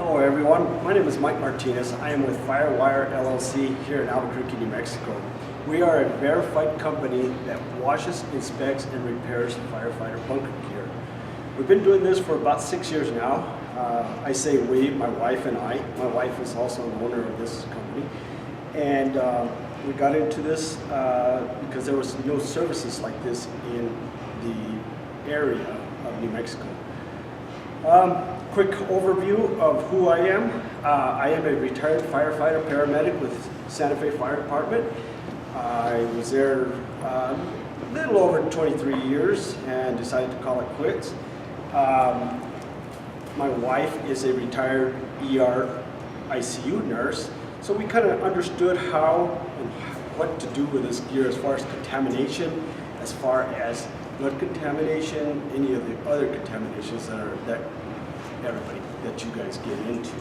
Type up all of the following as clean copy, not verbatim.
Hello everyone, my name is Mike Martinez. I am with Firewire LLC here in Albuquerque, New Mexico. We are a verified company that washes, inspects, and repairs firefighter bunker gear. We've been doing this for about 6 years now. I say we, my wife and I. My wife is also an owner of this company. And we got into this because there was no services like this in the area of New Mexico. Quick overview of who I am. I am a retired firefighter paramedic with Santa Fe Fire Department. I was there a little over 23 years and decided to call it quits. My wife is a retired ER ICU nurse, so we kind of understood how and what to do with this gear as far as contamination, as far as blood contamination, any of the other contaminations that everybody that you guys get into.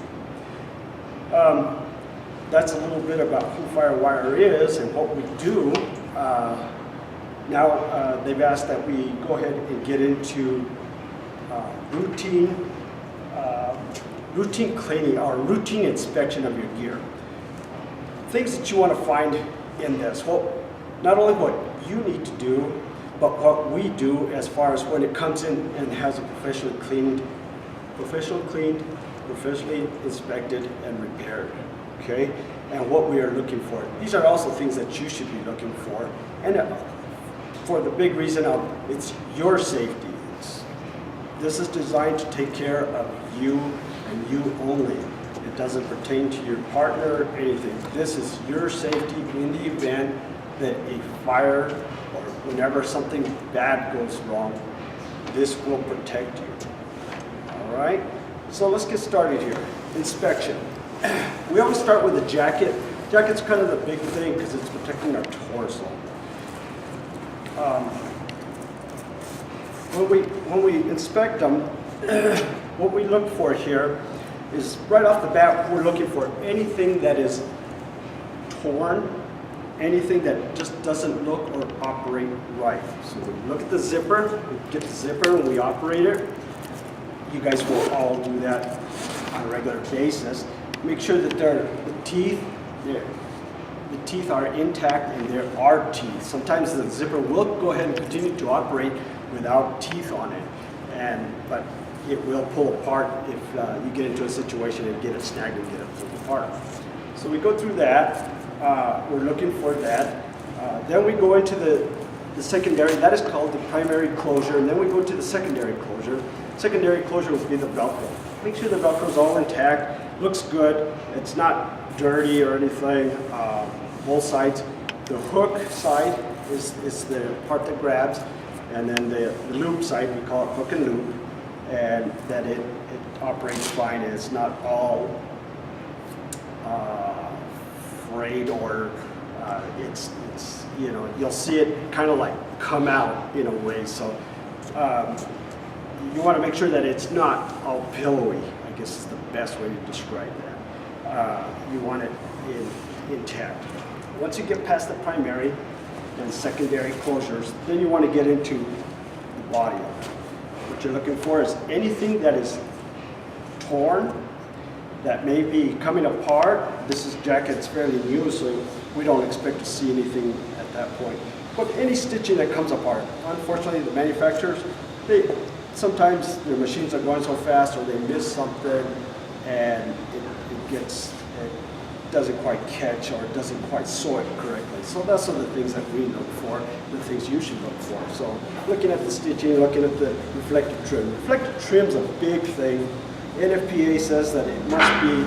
That's a little bit about who Firewire is and what we do. Now they've asked that we go ahead and get into routine cleaning or routine inspection of your gear. Things that you want to find in this. Well, not only what you need to do, but what we do as far as when it comes in and has a professionally cleaned, professionally inspected and repaired, okay? And what we are looking for. These are also things that you should be looking for. And for the big reason of it's your safety. This is designed to take care of you and you only. It doesn't pertain to your partner or anything. This is your safety in the event that a fire or whenever something bad goes wrong, this will protect you. All right, so let's get started here. Inspection. We always start with a jacket. Jacket's kind of the big thing because it's protecting our torso. When we inspect them, what we look for here is right off the bat, we're looking for anything that is torn, anything that just doesn't look or operate right. So we look at the zipper, we get the zipper and we operate it. You guys will all do that on a regular basis. Make sure that the teeth are intact and there are teeth. Sometimes the zipper will go ahead and continue to operate without teeth on it, but it will pull apart if you get into a situation and get it snagged and get it pulled apart. So we go through that. We're looking for that. Then we go into the secondary. That is called the primary closure, and then we go to the secondary closure. Secondary closure would be the Velcro. Make sure the Velcro is all intact, looks good, it's not dirty or anything. Both sides. The hook side is the part that grabs, and then the loop side, we call it hook and loop, and that it operates fine. It's not all frayed or it's you know, you'll see it kind of like come out in a way. So you want to make sure that it's not all pillowy, I guess is the best way to describe that. You want it intact. Once you get past the primary and secondary closures, then you want to get into the body of it. What you're looking for is anything that is torn, that may be coming apart. This jacket's fairly new, so we don't expect to see anything at that point. But any stitching that comes apart, unfortunately the manufacturers, sometimes their machines are going so fast or they miss something and it doesn't quite catch or it doesn't quite sew it correctly. So those are the things that we look for, the things you should look for. So looking at the stitching, looking at the reflective trim. Reflective trim's a big thing. NFPA says that it must be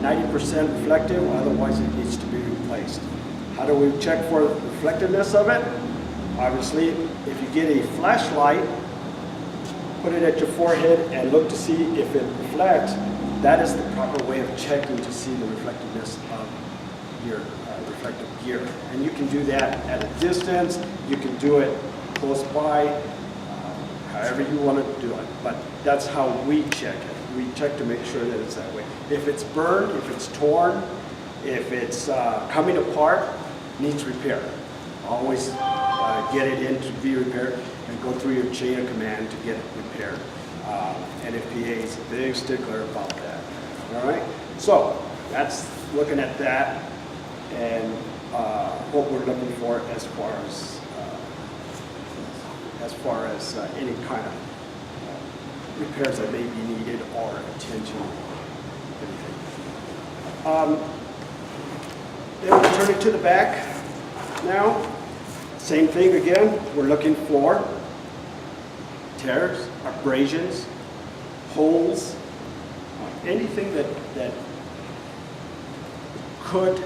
90% reflective, otherwise it needs to be replaced. How do we check for the reflectiveness of it? Obviously, if you get a flashlight, put it at your forehead and look to see if it reflects. That is the proper way of checking to see the reflectiveness of your reflective gear. And you can do that at a distance, you can do it close by, however you want to do it. But that's how we check it. We check to make sure that it's that way. If it's burned, if it's torn, if it's coming apart, needs repair. Always get it in to be repaired and go through your chain of command to get it repaired. NFPA is a big stickler about that. All right, so that's looking at that and what we're looking for as far as any kind of repairs that may be needed or attention. Then we'll turn it to the back now. Same thing again, we're looking for tears, abrasions, holes, anything that could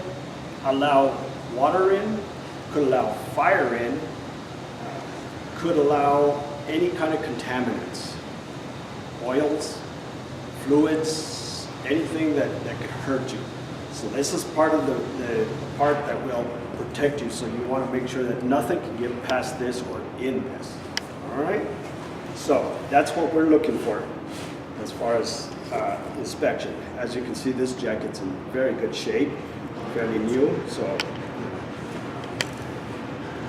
allow water in, could allow fire in, could allow any kind of contaminants, oils, fluids, anything that could hurt you. So this is part of the part that will protect you, so you want to make sure that nothing can get past this or in this. All right? So that's what we're looking for as far as inspection. As you can see, this jacket's in very good shape, fairly new, so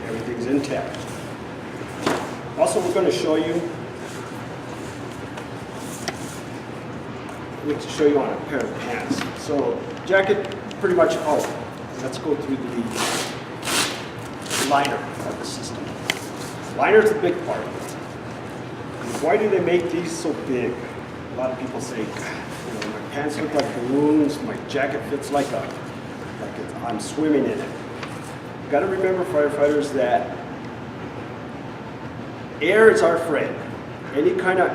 everything's intact. Also, we're going to show you, I need to show you on a pair of pants. So jacket, pretty much, let's go through the liner of the system. Liner's a big part of it. Why do they make these so big? A lot of people say, my pants look like balloons, my jacket fits like I'm swimming in it. You got to remember, firefighters, that air is our friend. Any kind of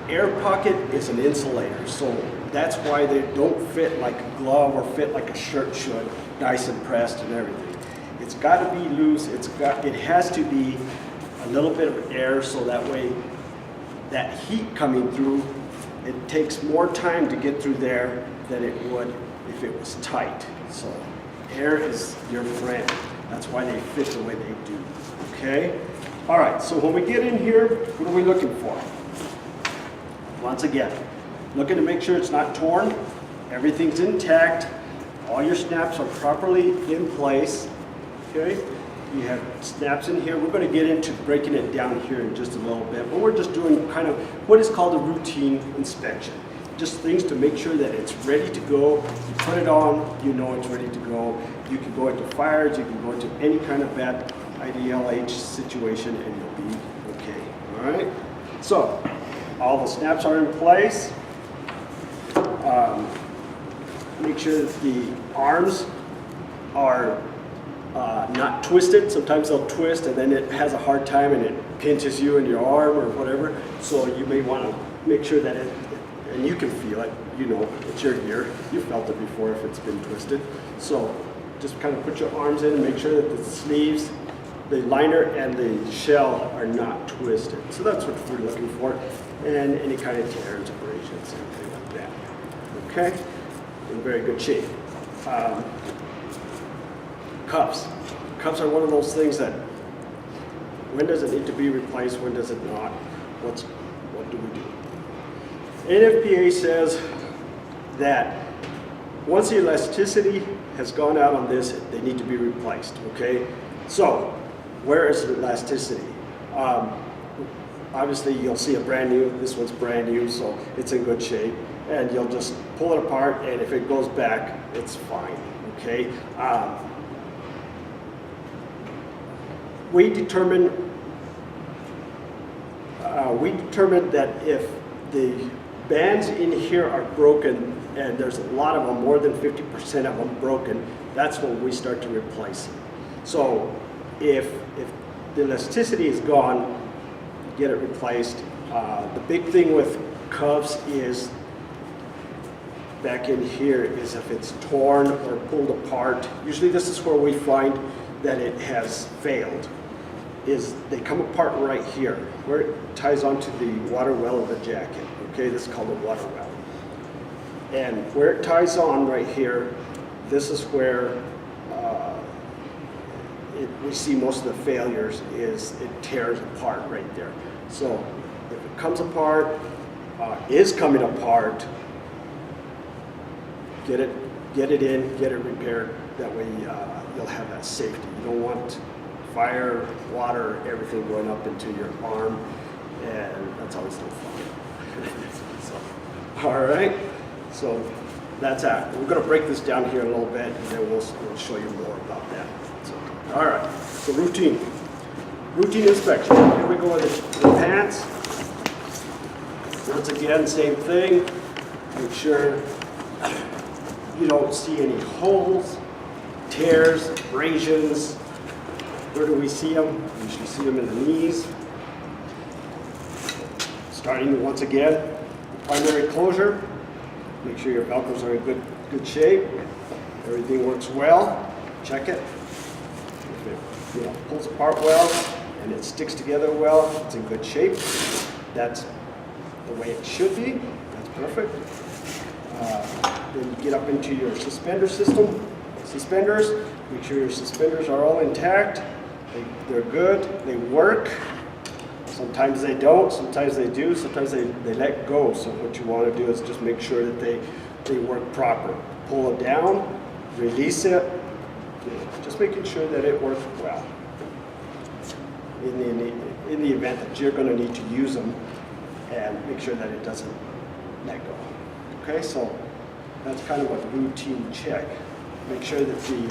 air pocket is an insulator, so that's why they don't fit like a glove or fit like a shirt should, nice and pressed and everything. It's got to be loose. It has to be a little bit of air, so that way that heat coming through, it takes more time to get through there than it would if it was tight. So air is your friend. That's why they fit the way they do. Okay? All right, so when we get in here, what are we looking for? Once again, looking to make sure it's not torn, everything's intact, all your snaps are properly in place. Okay? You have snaps in here. We're going to get into breaking it down here in just a little bit, but we're just doing kind of what is called a routine inspection. Just things to make sure that it's ready to go. You put it on, you know it's ready to go. You can go into fires, you can go into any kind of bad IDLH situation, and you'll be okay. All right? So, all the snaps are in place. Make sure that the arms are not twisted. Sometimes they'll twist and then it has a hard time and it pinches you in your arm or whatever. So you may want to make sure that and you can feel it, you know, it's your gear. You've felt it before if it's been twisted. So just kind of put your arms in and make sure that the sleeves, the liner and the shell are not twisted. So that's what we're looking for. And any kind of tears, abrasions, anything like that. Okay? In very good shape. Cuffs. Cuffs are one of those things that, when does it need to be replaced, when does it not? What do we do? NFPA says that once the elasticity has gone out on this, they need to be replaced, okay? So, where is the elasticity? Obviously, you'll see a brand new, this one's brand new, so it's in good shape. And you'll just pull it apart, and if it goes back, it's fine, okay? We determined that if the bands in here are broken, and there's a lot of them, more than 50% of them broken, that's when we start to replace them. So if the elasticity is gone, get it replaced. The big thing with cuffs is back in here is if it's torn or pulled apart. Usually this is where we find that it has failed, is they come apart right here, where it ties onto the water well of the jacket. Okay, this is called a water well. And where it ties on right here, this is where we see most of the failures, is it tears apart right there. So if it comes apart, is coming apart, get it in, get it repaired. That way you'll have that safety. You don't want fire, water, everything going up into your arm, and that's always no fun. So, all right, so that's that. We're going to break this down here a little bit, and then we'll show you more about that. So, all right, so routine inspection. Here we go with the pants. Once again, same thing. Make sure you don't see any holes, tears, abrasions. Where do we see them? We usually see them in the knees. Starting once again, primary closure. Make sure your velcros are in good shape. Everything works well. Check it. If it pulls apart well and it sticks together well, it's in good shape. That's the way it should be. That's perfect. Then you get up into your suspender system. Suspenders, make sure your suspenders are all intact. They're good, they work. Sometimes they don't, sometimes they do, sometimes they let go. So what you want to do is just make sure that they work proper. Pull it down, release it, just making sure that it works well. In the event that you're going to need to use them, and make sure that it doesn't let go. Okay, so that's kind of a routine check. Make sure that the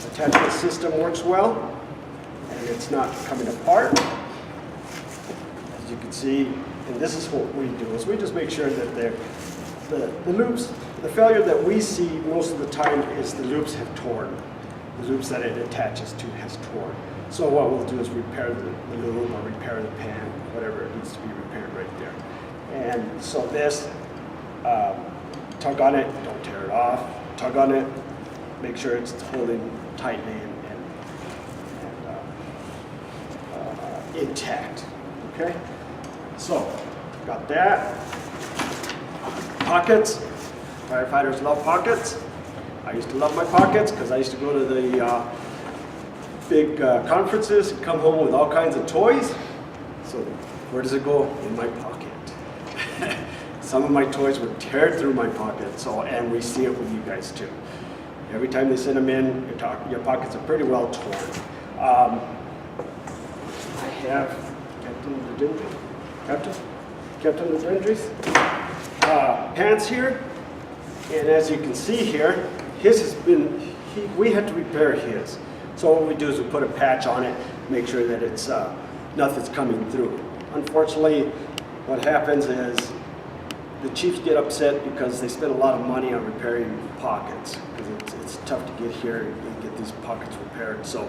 attachment system works well and it's not coming apart. As you can see, and this is what we do, is we just make sure that the loops, the failure that we see most of the time is the loops have torn. The loops that it attaches to has torn. So what we'll do is repair the loop or repair the pan, whatever it needs to be repaired right there. And so this, tug on it, don't tear it off. Tug on it, make sure it's holding tightly and intact. Okay, so got that. Pockets. Firefighters love pockets. I used to love my pockets because I used to go to the big conferences and come home with all kinds of toys. So where does it go? In my pocket. Some of my toys would tear through my pocket, so, and we see it with you guys too. Every time they send them in, your pockets are pretty well torn. I have Captain Ledendry's pants here, and as you can see here, his has been, we had to repair his. So what we do is we put a patch on it, make sure that it's nothing's coming through. Unfortunately, what happens is the chiefs get upset because they spend a lot of money on repairing pockets, because it's tough to get here and get these pockets repaired. So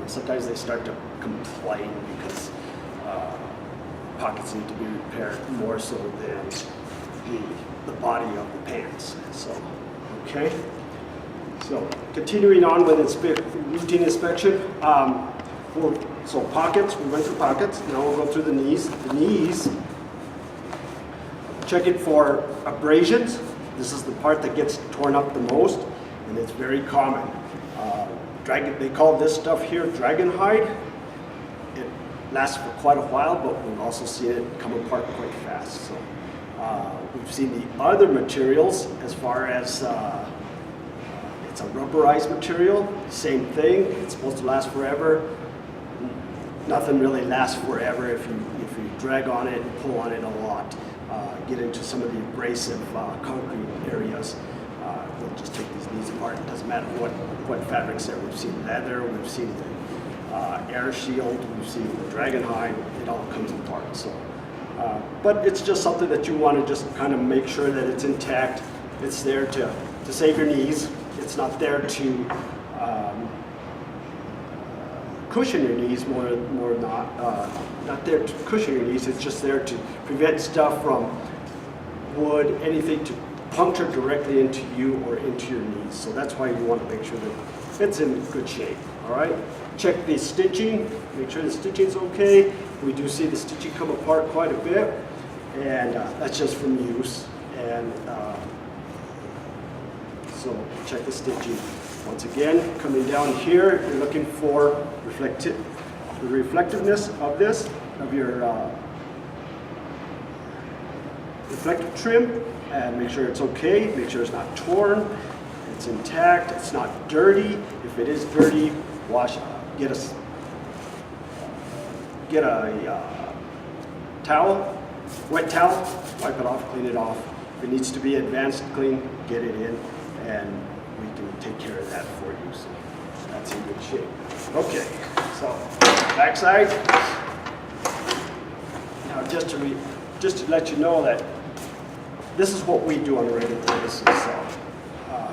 sometimes they start to complain because pockets need to be repaired more so than the body of the pants. So, okay. So continuing on with routine inspection. So pockets, we went through pockets. Now we'll go through the knees. The knees. Check it for abrasions. This is the part that gets torn up the most, and it's very common. They call this stuff here dragon hide. It lasts for quite a while, but we've also seen it come apart quite fast. So we've seen the other materials as far as it's a rubberized material. Same thing. It's supposed to last forever. Nothing really lasts forever if you drag on it and pull on it a lot. Get into some of the abrasive concrete areas. We'll just take these knees apart. It doesn't matter what fabrics there. We've seen leather, we've seen the air shield, we've seen the dragon hide. It all comes apart. So, but it's just something that you want to just kind of make sure that it's intact. It's there to save your knees. It's not there to cushion your knees, not there to cushion your knees. It's just there to prevent stuff from wood, anything to puncture directly into you or into your knees. So that's why you want to make sure that it's in good shape. All right. Check the stitching. Make sure the stitching's okay. We do see the stitching come apart quite a bit, and that's just from use. And so check the stitching. Once again, coming down here, you're looking for the reflectiveness of this, of your reflective trim, and make sure it's okay, make sure it's not torn, it's intact, it's not dirty. If it is dirty, wash, get a towel, Wet towel, wipe it off, clean it off. If it needs to be advanced clean, get it in, and we can take care of that for you. So that's in good shape. Okay, so backside. Now just to let you know that this is what we do on a regular basis. So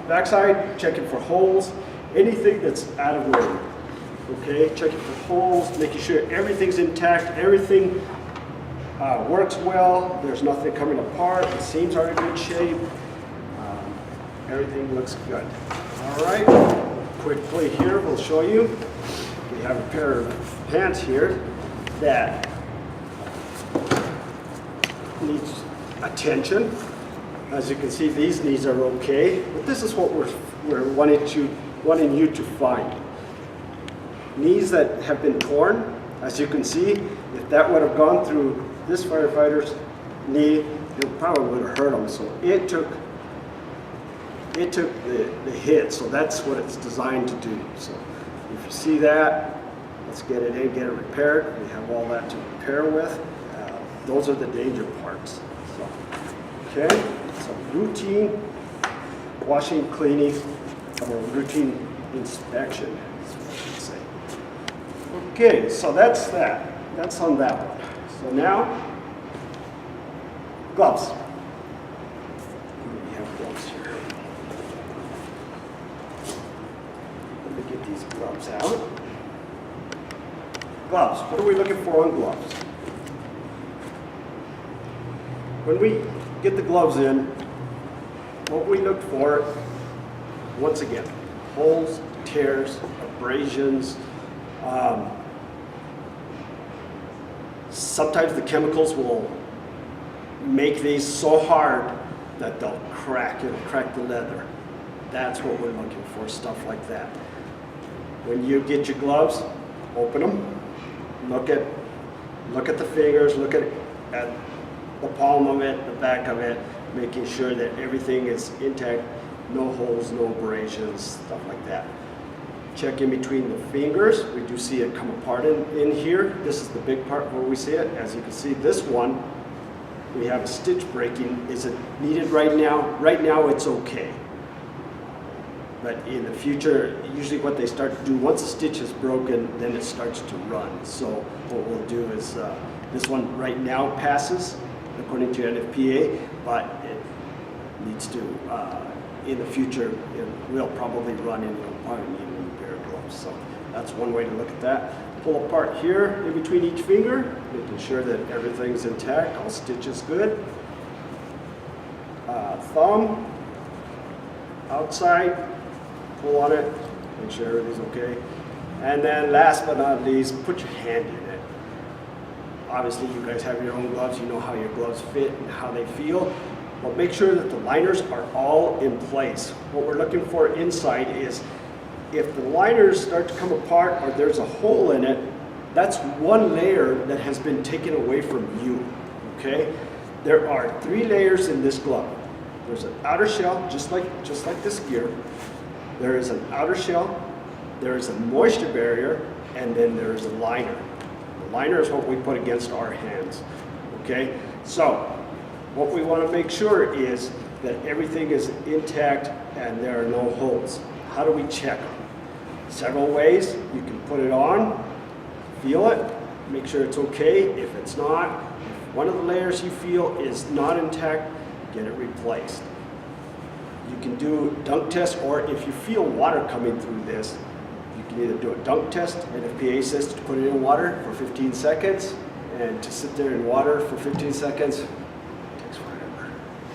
backside, checking for holes, anything that's out of order. Okay, checking for holes, making sure everything's intact, everything works well, there's nothing coming apart, the seams are in good shape, everything looks good. All right, quickly here we'll show you. We have a pair of pants here that needs attention. As you can see, these knees are okay, but this is what we're wanting you to find. Knees that have been torn, as you can see, if that would have gone through this firefighter's knee, it probably would have hurt him. So it took the hit, so that's what it's designed to do. So if you see that, let's get it in, get it repaired. We have all that to repair with. Those are the danger parts. So, okay, so routine washing, cleaning, or routine inspection is what I should say. Okay, so that's that. That's on that one. So now, gloves. We have gloves here. Let me get these gloves out. Gloves. What are we looking for on gloves? When we get the gloves in, what we look for, once again, holes, tears, abrasions. Sometimes the chemicals will make these so hard that they'll crack. It'll crack the leather. That's what we're looking for, stuff like that. When you get your gloves, open them. Look at the fingers. Look at the palm of it, the back of it, making sure that everything is intact. No holes, no abrasions, stuff like that. Check in between the fingers. We do see it come apart in here. This is the big part where we see it. As you can see, this one, we have a stitch breaking. Is it needed right now? Right now it's okay. But in the future, usually what they start to do, once a stitch is broken, then it starts to run. So what we'll do is, this one right now passes according to NFPA, but it needs to, in the future, it will probably run and you'll probably need a new pair of gloves. So that's one way to look at that. Pull apart here in between each finger, making sure that everything's intact, all stitches good. Thumb, outside, pull on it, make sure everything's okay. And then last but not least, put your hand in it. Obviously you guys have your own gloves, you know how your gloves fit and how they feel. But make sure that the liners are all in place. What we're looking for inside is if the liners start to come apart or there's a hole in it, that's one layer that has been taken away from you, okay? There are 3 layers in this glove. There's an outer shell, just like this gear. There is an outer shell, there is a moisture barrier, and then there is a liner. The liner is what we put against our hands, okay? So, what we want to make sure is that everything is intact and there are no holes. How do we check them? Several ways. You can put it on, feel it, make sure it's okay. If it's not, if one of the layers you feel is not intact, get it replaced. You can do dunk test, or if you feel water coming through this, you can either do a dunk test, NFPA says to put it in water for 15 seconds, and to sit there in water for 15 seconds, takes forever,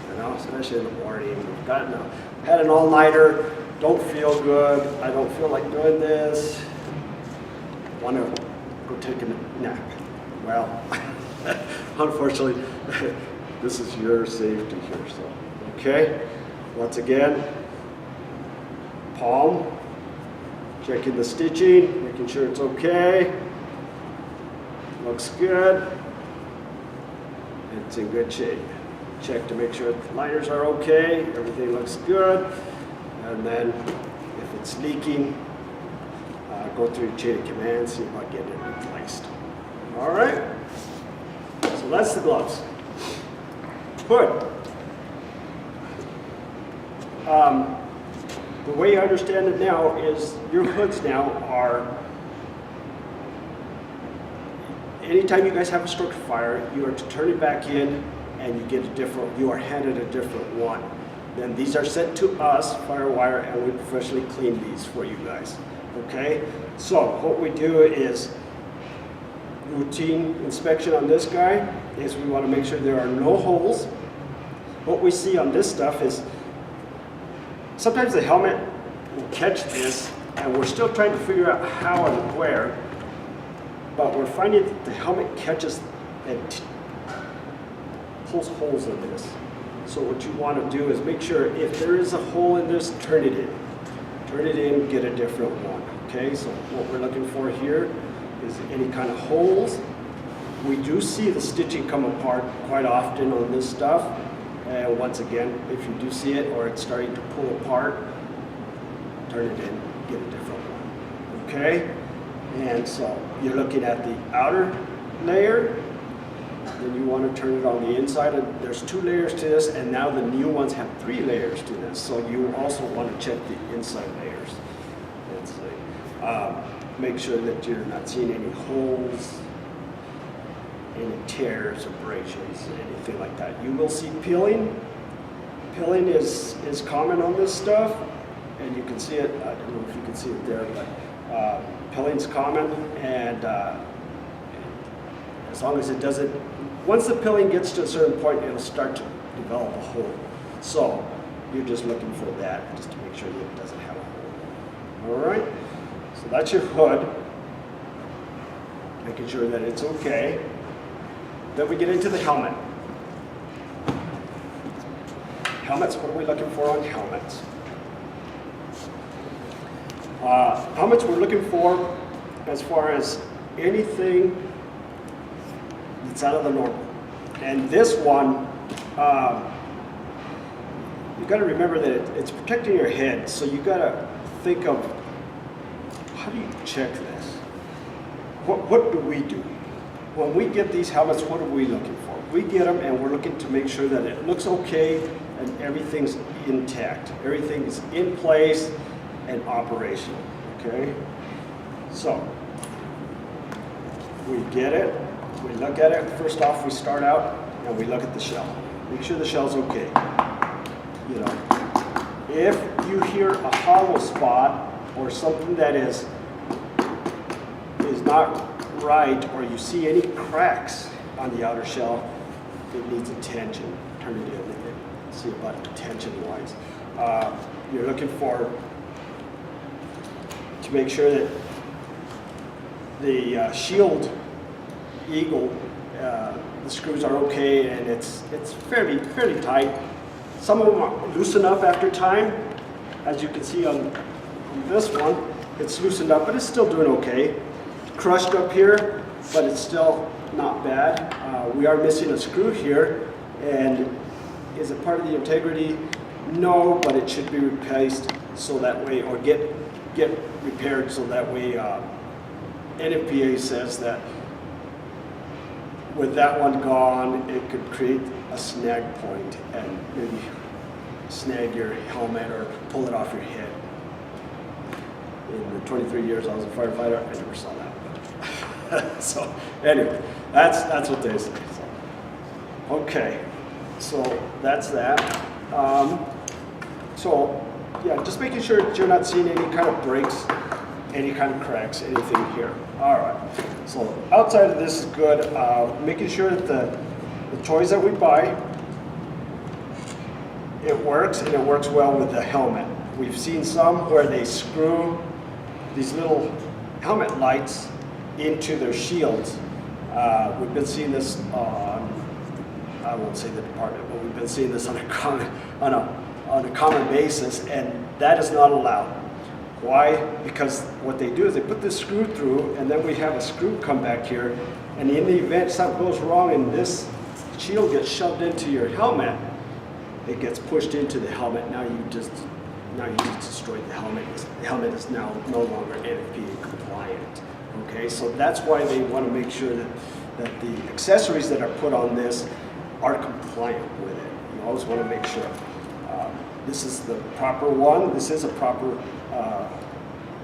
you know, especially in the morning. We've had an all-nighter, don't feel good, I don't feel like doing this, want to go take a nap. Well, unfortunately, this is your safety here, so, okay? Once again, palm, checking the stitching, making sure it's okay, looks good, it's in good shape. Check to make sure the liners are okay, everything looks good, and then if it's leaking, go through the chain of command, see about getting it replaced. All right, so that's the gloves. hood. The way I understand it now is your hoods now are, anytime you guys have a structure fire, you are to turn it back in and you get a different, you are handed a different one. Then these are sent to us, Firewire, and we professionally clean these for you guys. Okay? So what we do is routine inspection on this guy is we want to make sure there are no holes. What we see on this stuff is sometimes the helmet will catch this and we're still trying to figure out how and where, but we're finding that the helmet catches and pulls holes in this. So what you want to do is make sure if there is a hole in this, turn it in. Turn it in, get a different one. Okay, so what we're looking for here is any kind of holes. We do see the stitching come apart quite often on this stuff. And once again, if you do see it or it's starting to pull apart, turn it in, get a different one. Okay? And so you're looking at the outer layer, then you want to turn it on the inside. And there's 2 layers to this, and now the new ones have 3 layers to this. So you also want to check the inside layers. Let's see. Make sure that you're not seeing any holes, any tears, abrasions, anything like that. You will see peeling. Peeling is common on this stuff, and you can see it. I don't know if you can see it there, but peeling's common, and as long as it doesn't, once the peeling gets to a certain point, it'll start to develop a hole. So you're just looking for that, just to make sure that it doesn't have a hole. All right, so that's your hood, making sure that it's okay. Then we get into the helmet. Helmets, what are we looking for on helmets? Helmets we're looking for as far as anything that's out of the normal. And this one, you got to remember that it's protecting your head, so you got to think of, how do you check this? What do we do? When we get these helmets, what are we looking for? We get them and we're looking to make sure that it looks okay and everything's intact. Everything's in place and operational, okay? So, we get it, we look at it. First off, we start out and we look at the shell. Make sure the shell's okay. You know, if you hear a hollow spot or something that is not right, or you see any cracks on the outer shell, it needs attention. Turn it in and see about attention-wise. You're looking for, to make sure that the shield eagle, the screws are okay, and it's fairly tight. Some of them loosen up after time. As you can see on this one, it's loosened up, but it's still doing okay. Crushed up here, but it's still not bad. We are missing a screw here, and is it part of the integrity? No, but it should be replaced so that way, or get repaired so that way. NFPA says that with that one gone, it could create a snag point and maybe snag your helmet or pull it off your head. In the 23 years I was a firefighter, I never saw that. So anyway, that's what they say. So, okay, so that's that. So yeah, just making sure that you're not seeing any kind of breaks, any kind of cracks, anything here. All right, so outside of this is good. Making sure that the toys that we buy, it works, and it works well with the helmet. We've seen some where they screw these little helmet lights into their shields. We've been seeing this on, I won't say the department, but we've been seeing this on a common basis, and that is not allowed. Why? Because what they do is they put this screw through, and then we have a screw come back here, and in the event something goes wrong and this shield gets shoved into your helmet, it gets pushed into the helmet. Now you just destroyed the helmet. The helmet is now no longer NFPA compliant. Okay, so that's why they want to make sure that the accessories that are put on this are compliant with it. You always want to make sure. This is the proper one. This is a proper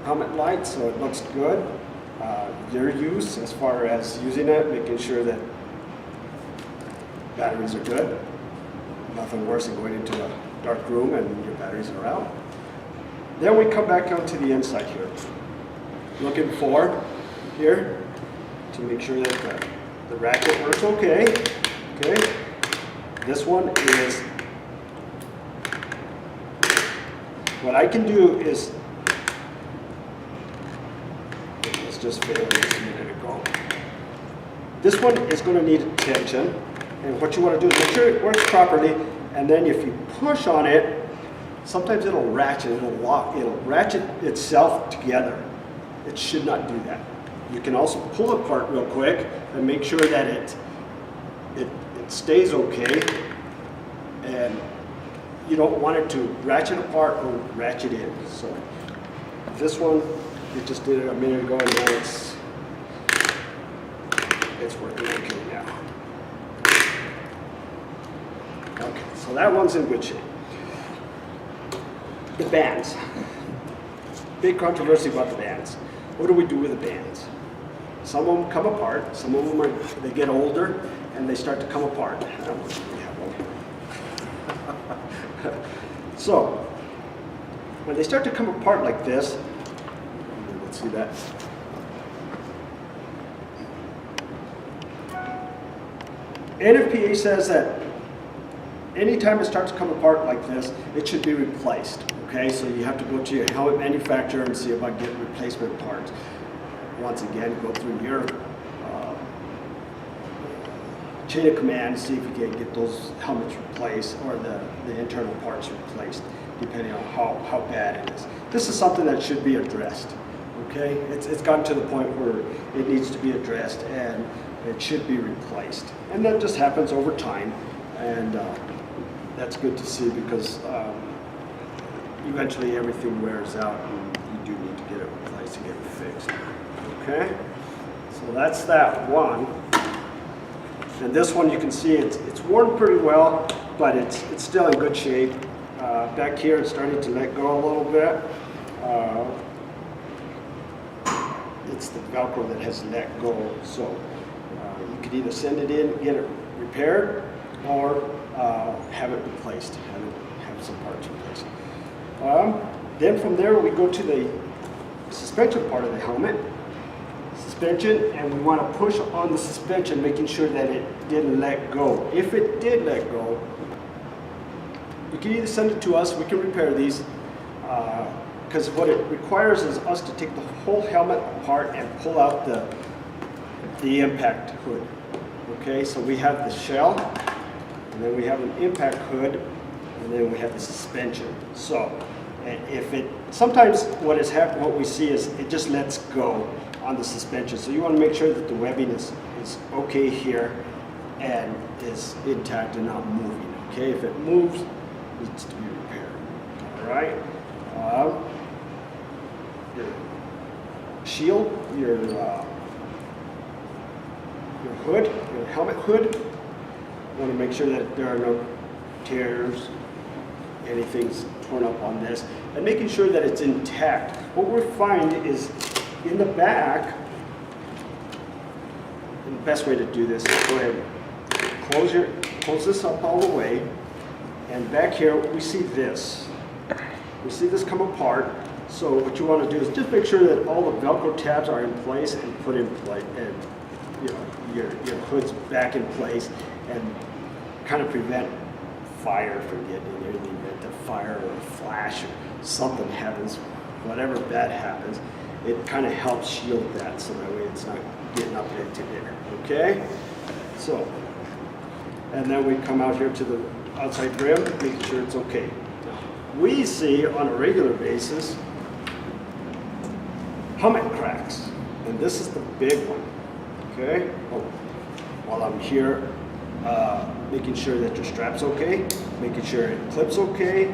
helmet light, so it looks good. Your use, as far as using it, making sure that batteries are good. Nothing worse than going into a dark room and your batteries are out. Then we come back onto the inside here. Looking forward here to make sure that the racket works okay. Okay. This one is, what I can do is, let's just fail this a minute ago. This one is going to need tension, and what you want to do is make sure it works properly, and then if you push on it, sometimes it'll ratchet, it'll ratchet itself together. It should not do that. You can also pull it apart real quick and make sure that it stays okay, and you don't want it to ratchet apart or ratchet in. So this one, we just did it a minute ago, and now it's working okay now. Okay, so that one's in good shape. The bands. Big controversy about the bands. What do we do with the bands? Some of them come apart. Some of them they get older and they start to come apart. I don't know if we have one. So when they start to come apart like this, let's see that. NFPA says that anytime it starts to come apart like this, it should be replaced. Okay, so you have to go to your helmet manufacturer and see about getting replacement parts. Once again, go through your chain of command, see if you can get those helmets replaced or the internal parts replaced, depending on how bad it is. This is something that should be addressed. Okay, it's gotten to the point where it needs to be addressed and it should be replaced. And that just happens over time, and that's good to see, because eventually everything wears out and you do need to get it replaced to get it fixed. Okay, so that's that one. And this one, you can see it's worn pretty well, but it's still in good shape. Back here, it's starting to let go a little bit. It's the Velcro that has let go, so you could either send it in, get it repaired, or have it replaced, have some parts replaced. Then from there, we go to the suspension part of the helmet. Suspension, and we want to push on the suspension, making sure that it didn't let go. If it did let go, you can either send it to us, we can repair these, because what it requires is us to take the whole helmet apart and pull out the impact hood. Okay, so we have the shell, and then we have an impact hood, and then we have the suspension. So if it, sometimes what we see is it just lets go on the suspension. So you want to make sure that the webbing is okay here and is intact and not moving. Okay, if it moves, it needs to be repaired. All right. Your shield, your hood, your helmet hood. You want to make sure that there are no tears, anything's torn up on this, and making sure that it's intact. What we find is in the back, and the best way to do this is go ahead and close this up all the way, and back here we see this. We see this come apart. So what you want to do is just make sure that all the Velcro tabs are in place and put in place, and your hood's back in place, and kind of prevent fire from getting in there. In the event that fire or a flash or something happens, whatever bad happens, it kind of helps shield that, so that way it's not getting up into there. Okay, so, and then we come out here to the outside rim, making sure it's okay. We see on a regular basis helmet cracks, and this is the big one. Okay, while I'm here, making sure that your strap's okay, making sure it clips okay,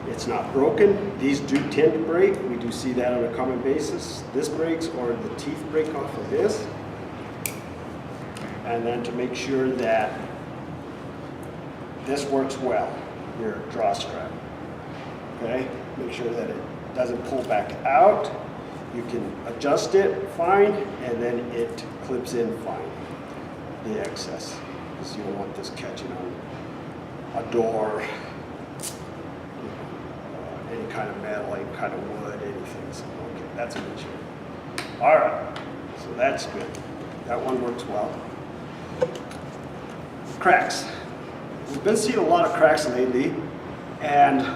it's not broken. These do tend to break. We do see that on a common basis. This breaks, or the teeth break off of this. And then to make sure that this works well, your draw strap. Okay, make sure that it doesn't pull back out. You can adjust it fine, and then it clips in fine, the excess, because you don't want this catching on a door, any kind of metal, any kind of wood, anything. So, okay, that's a good shape. All right, so that's good. That one works well. Cracks. We've been seeing a lot of cracks lately, and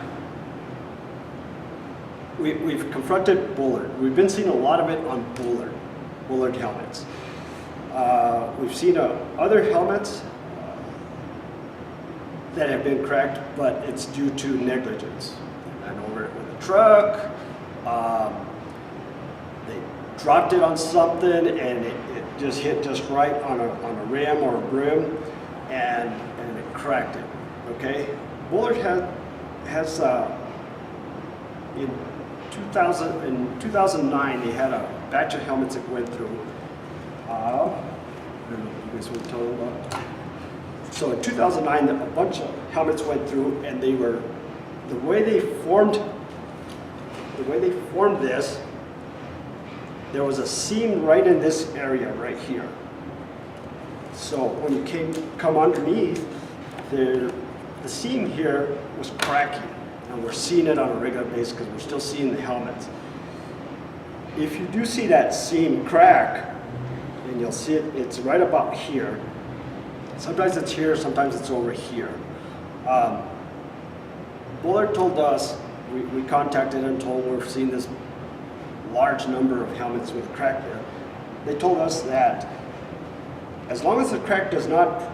we've confronted Bullard. We've been seeing a lot of it on Bullard helmets. We've seen other helmets that have been cracked, but it's due to negligence. They ran over it with a truck, they dropped it on something, and it just hit just right on a rim or a brim, and it cracked it. Okay, Bullard has in 2009 they had a batch of helmets that went through. I don't know if you guys want to tell them about. So in 2009, a bunch of helmets went through, and they were the way they formed this. There was a seam right in this area right here. So when you come underneath, the seam here was cracking, and we're seeing it on a regular basis because we're still seeing the helmets. If you do see that seam crack, and you'll see it's right about here. Sometimes it's here, sometimes it's over here. Bullard told us, we contacted and told we're seeing this large number of helmets with a crack there. They told us that as long as the crack does not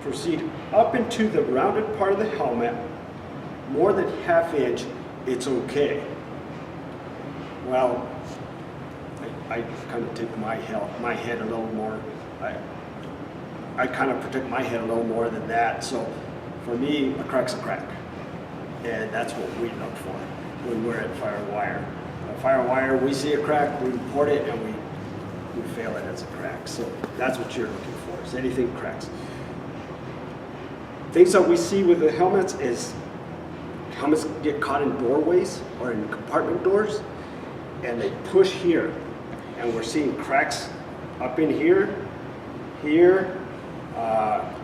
proceed up into the rounded part of the helmet more than ½ inch, it's okay. Well, I kind of take my head a little more. I kind of protect my head a little more than that. So for me, a crack's a crack, and that's what we look for when we're at FireWire. At FireWire, we see a crack, we report it, and we fail it as a crack. So that's what you're looking for, is anything cracks. Things that we see with the helmets is helmets get caught in doorways or in compartment doors, and they push here, and we're seeing cracks up in here,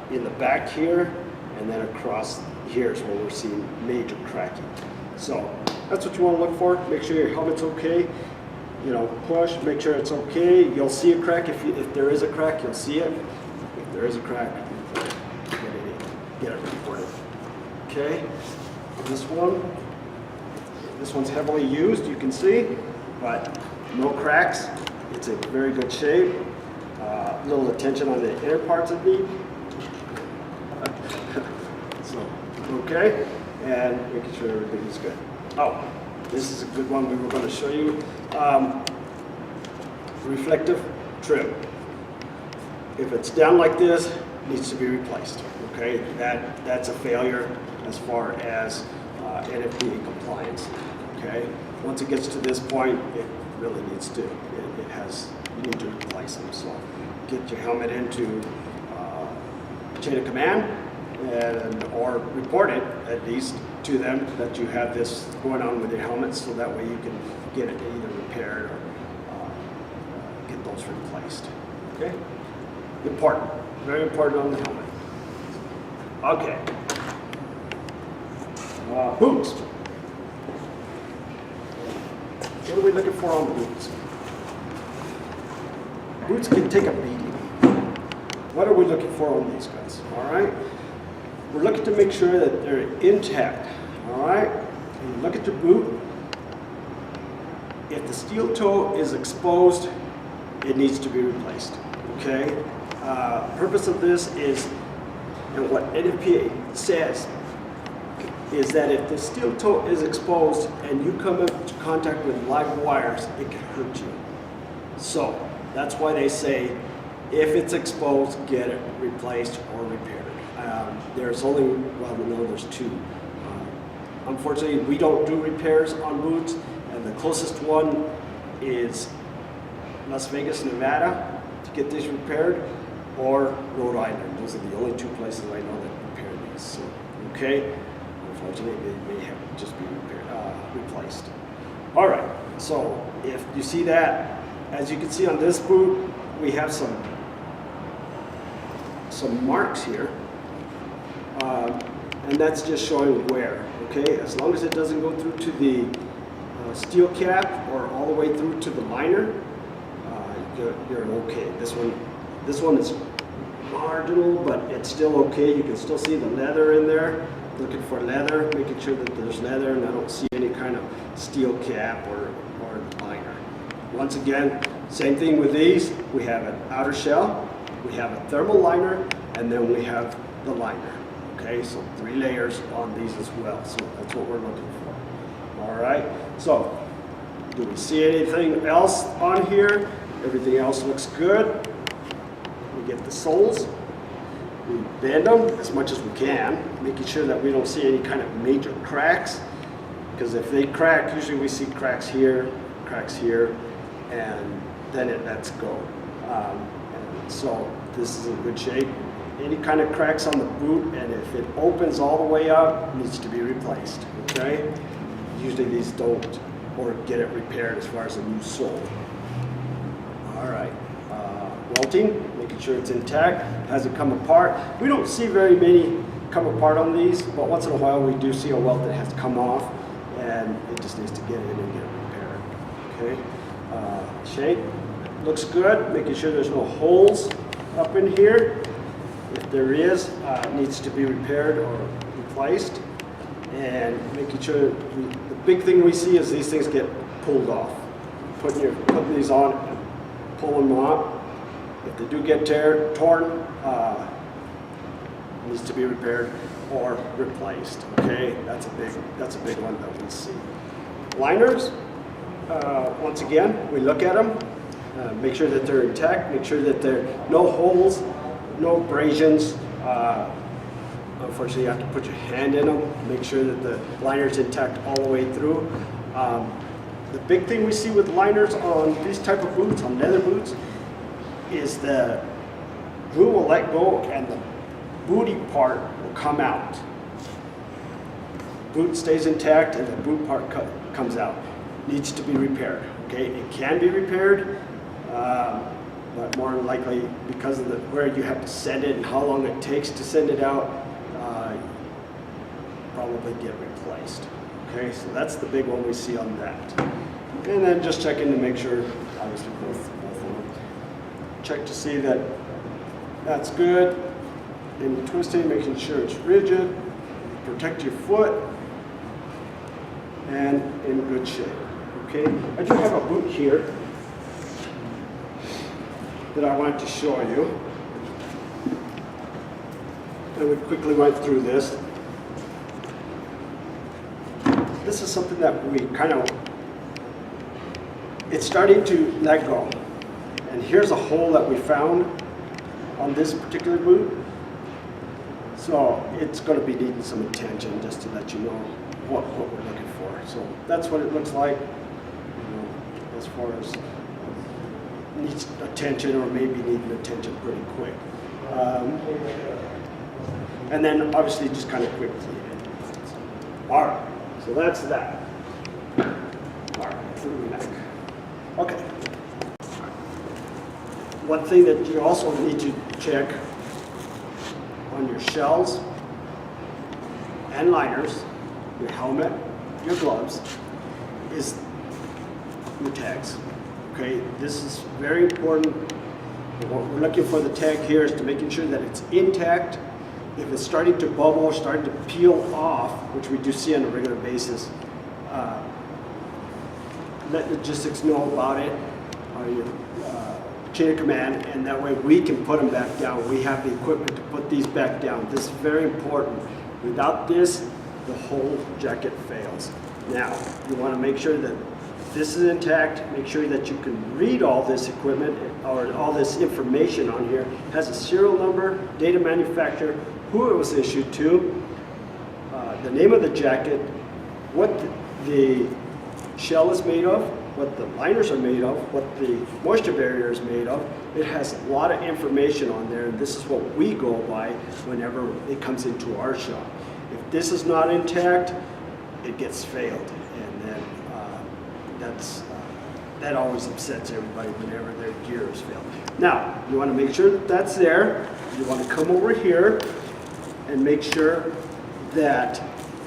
in the back here, and then across here is where we're seeing major cracking. So that's what you want to look for. Make sure your helmet's okay. You know, push, make sure it's okay. You'll see a crack. If there is a crack, you'll see it. If there is a crack, get it reported. Okay, this one's heavily used, you can see, but no cracks. It's in very good shape. Little attention on the inner parts of the so, okay, and making sure everything is good. Oh, this is a good one we were going to show you. Reflective trim. If it's down like this, it needs to be replaced. Okay, that's a failure as far as NFPA compliance. Okay, once it gets to this point, it really needs to. You need to replace them. So get your helmet into chain of command, or report it at least to them that you have this going on with your helmet, so that way you can get it either repaired or get those replaced. Okay, important, very important on the helmet. Okay, boots. What are we looking for on the boots? Boots can take a beating. What are we looking for on these guys? All right, we're looking to make sure that they're intact. All right, you look at your boot. If the steel toe is exposed, it needs to be replaced. Okay. Purpose of this is, and what NFPA says, is that if the steel toe is exposed and you come into contact with live wires, it can hurt you. So that's why they say, if it's exposed, get it replaced or repaired. There's only, well, no, there's two. Unfortunately, we don't do repairs on boots, and the closest one is Las Vegas, Nevada, to get these repaired, or Rhode Island. Those are the only two places I know that repair So, okay, unfortunately, they may have just been replaced. All right, so if you see that, as you can see on this boot, we have some marks here, and that's just showing wear. Okay, as long as it doesn't go through to the steel cap or all the way through to the liner, you're okay. This one is marginal, but it's still okay. You can still see the leather in there. Looking for leather, making sure that there's leather, and I don't see any kind of steel cap or liner. Once again, same thing with these. We have an outer shell, we have a thermal liner, and then we have the liner. Okay, so 3 layers on these as well. So that's what we're looking for. All right, so do we see anything else on here? Everything else looks good. We get the soles. We bend them as much as we can, making sure that we don't see any kind of major cracks. Because if they crack, usually we see cracks here, and then it lets go. And so this is in good shape. Any kind of cracks on the boot, and if it opens all the way up, it needs to be replaced, okay? Usually these don't, or get it repaired as far as a new sole. All right, welting, making sure it's intact, hasn't come apart. We don't see very many come apart on these, but once in a while we do see a welt that has come off, and it just needs to get in and get repaired, okay? Shape, looks good, making sure there's no holes up in here. If there is, it needs to be repaired or replaced. And making sure, the big thing we see is these things get pulled off. Putting these on and pulling them off. If they do get torn, it needs to be repaired or replaced. Okay, that's a big one that we see. Liners, once again, we look at them, make sure that they're intact, make sure that there are no holes, no abrasions. Unfortunately, you have to put your hand in them, make sure that the liner is intact all the way through. The big thing we see with liners on these type of boots, on leather boots, is the glue will let go and the booty part will come out. Boot stays intact and the boot part comes out. Needs to be repaired. Okay, it can be repaired, but more than likely because of where you have to send it and how long it takes to send it out, probably get replaced. Okay, so that's the big one we see on that. And then just checking to make sure, obviously both of them. Check to see that that's good. And twisting, making sure it's rigid. Protect your foot. And in good shape. Okay, I do have a boot here that I wanted to show you. And we quickly went through this. This is something that we it's starting to let go. And here's a hole that we found on this particular boot. So it's going to be needing some attention just to let you know what we're looking for. So that's what it looks like, as far as needs attention or maybe needing attention pretty quick. And then obviously just kind of quick cleaning. All right, so that's that. All right, moving back. Okay. One thing that you also need to check on your shells and liners, your helmet, your gloves, is your tags. Okay, this is very important. What we're looking for the tag here is to making sure that it's intact. If it's starting to bubble or starting to peel off, which we do see on a regular basis, let logistics know about it, or your chain of command, and that way we can put them back down. We have the equipment to put these back down. This is very important. Without this, the whole jacket fails. Now, you want to make sure that this is intact. Make sure that you can read all this equipment or all this information on here. It has a serial number, date of manufacturer, who it was issued to, the name of the jacket, what the shell is made of, what the liners are made of, what the moisture barrier is made of. It has a lot of information on there, and this is what we go by whenever it comes into our shop. If this is not intact, it gets failed, and then that always upsets everybody whenever their gear is failed. Now, you want to make sure that that's there. You want to come over here and make sure that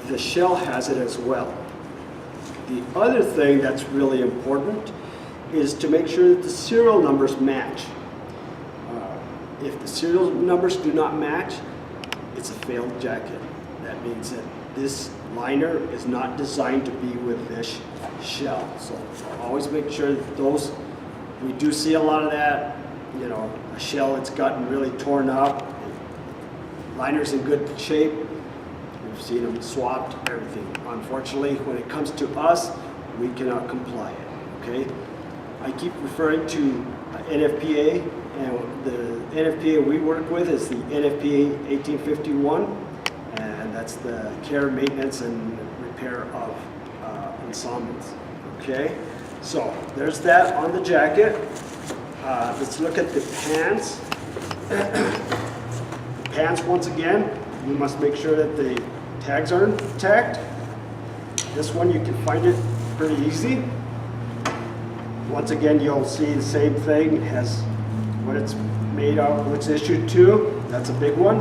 the shell has it as well. The other thing that's really important is to make sure that the serial numbers match. If the serial numbers do not match, it's a failed jacket. That means that this liner is not designed to be with this shell. So always make sure that those, we do see a lot of that, you know, a shell that's gotten really torn up, liner's in good shape, we've seen them swapped, everything. Unfortunately, when it comes to us, we cannot comply it, okay? I keep referring to NFPA, and the NFPA we work with is the NFPA 1851, and that's the care, maintenance, and repair of ensembles, okay? So there's that on the jacket. Let's look at the pants. The pants, once again, you must make sure that the tags are intact. This one, you can find it pretty easy. Once again, you'll see the same thing. It has what it's made of, what it's issued to. That's a big one.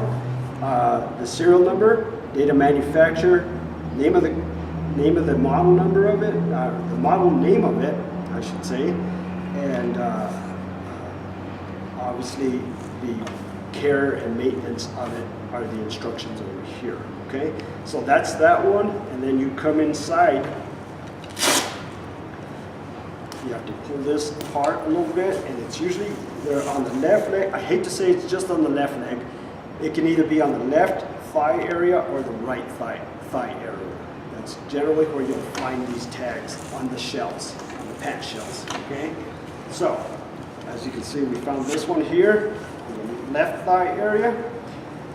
The serial number, date of manufacture, name of the model number of it, the model name of it, I should say, and obviously the care and maintenance of it are the instructions over here. Okay, so that's that one, and then you come inside. You have to pull this apart a little bit, and it's usually they're on the left leg. I hate to say it's just on the left leg. It can either be on the left thigh area or the right thigh area. That's generally where you'll find these tags on the shells, on the pant shells. Okay, so as you can see, we found this one here, in the left thigh area.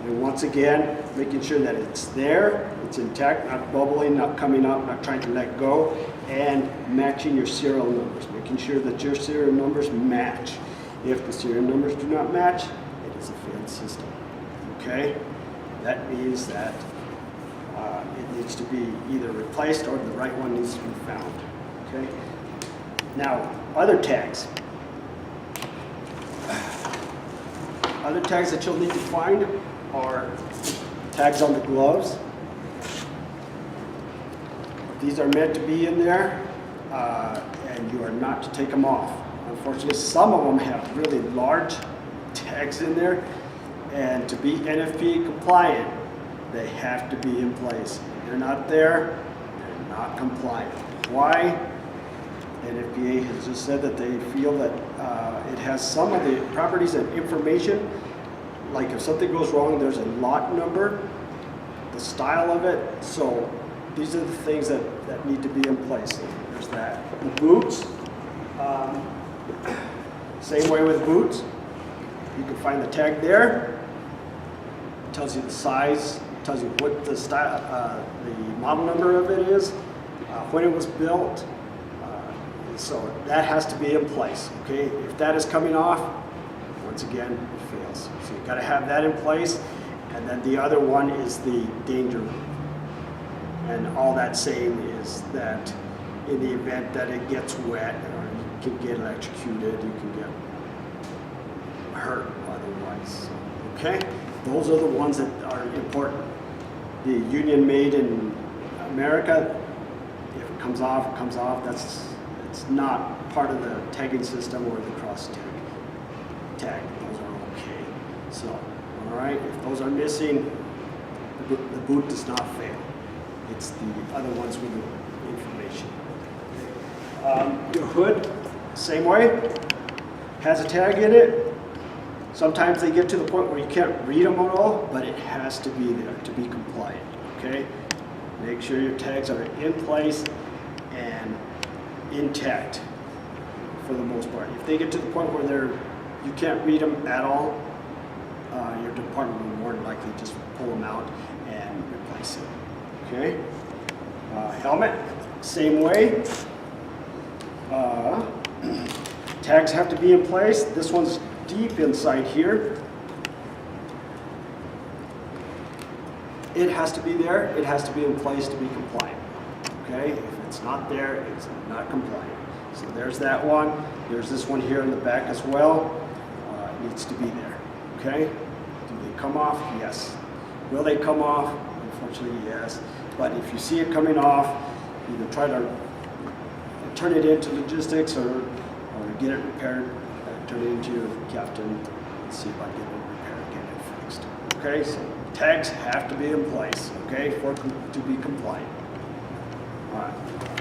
And once again, making sure that it's there, it's intact, not bubbling, not coming up, not trying to let go, and matching your serial numbers, making sure that your serial numbers match. If the serial numbers do not match, it is a failed system. Okay? That means that it needs to be either replaced or the right one needs to be found. Okay? Now, other tags. Other tags that you'll need to find are tags on the gloves. These are meant to be in there, and you are not to take them off. Unfortunately, some of them have really large tags in there, and to be NFPA compliant, they have to be in place. If they're not there, they're not compliant. Why? NFPA has just said that they feel that it has some of the properties and information, like if something goes wrong, there's a lot number, the style of it. So these are the things that need to be in place. There's that. The boots, same way with boots. You can find the tag there. It tells you the size, tells you what the style, the model number of it is, when it was built. So that has to be in place, okay? If that is coming off, once again, it fails. So you've got to have that in place. And then the other one is the danger. And all that's saying is that in the event that it gets wet, or you can get electrocuted, you can get hurt otherwise. Okay? Those are the ones that are important. The Union Made in America, if it comes off, it comes off. It's not part of the tagging system or the cross tag. Those are okay. So, all right, if those are missing, the boot does not fail. It's the other ones with the information. Your hood, same way, has a tag in it. Sometimes they get to the point where you can't read them at all, but it has to be there to be compliant, okay? Make sure your tags are in place and intact for the most part. If they get to the point where you can't read them at all, your department will more than likely just pull them out and replace it. Okay? Helmet, same way. Tags have to be in place. This one's deep inside here. It has to be there. It has to be in place to be compliant. Okay? If it's not there, it's not compliant. So there's that one. There's this one here in the back as well. It needs to be there. Okay? Do they come off? Yes. Will they come off? Unfortunately, yes. But if you see it coming off, either try to turn it into logistics or get it repaired, turn it into your captain, and see about getting it repaired, getting it fixed. Okay, so tags have to be in place, okay, to be compliant. All right.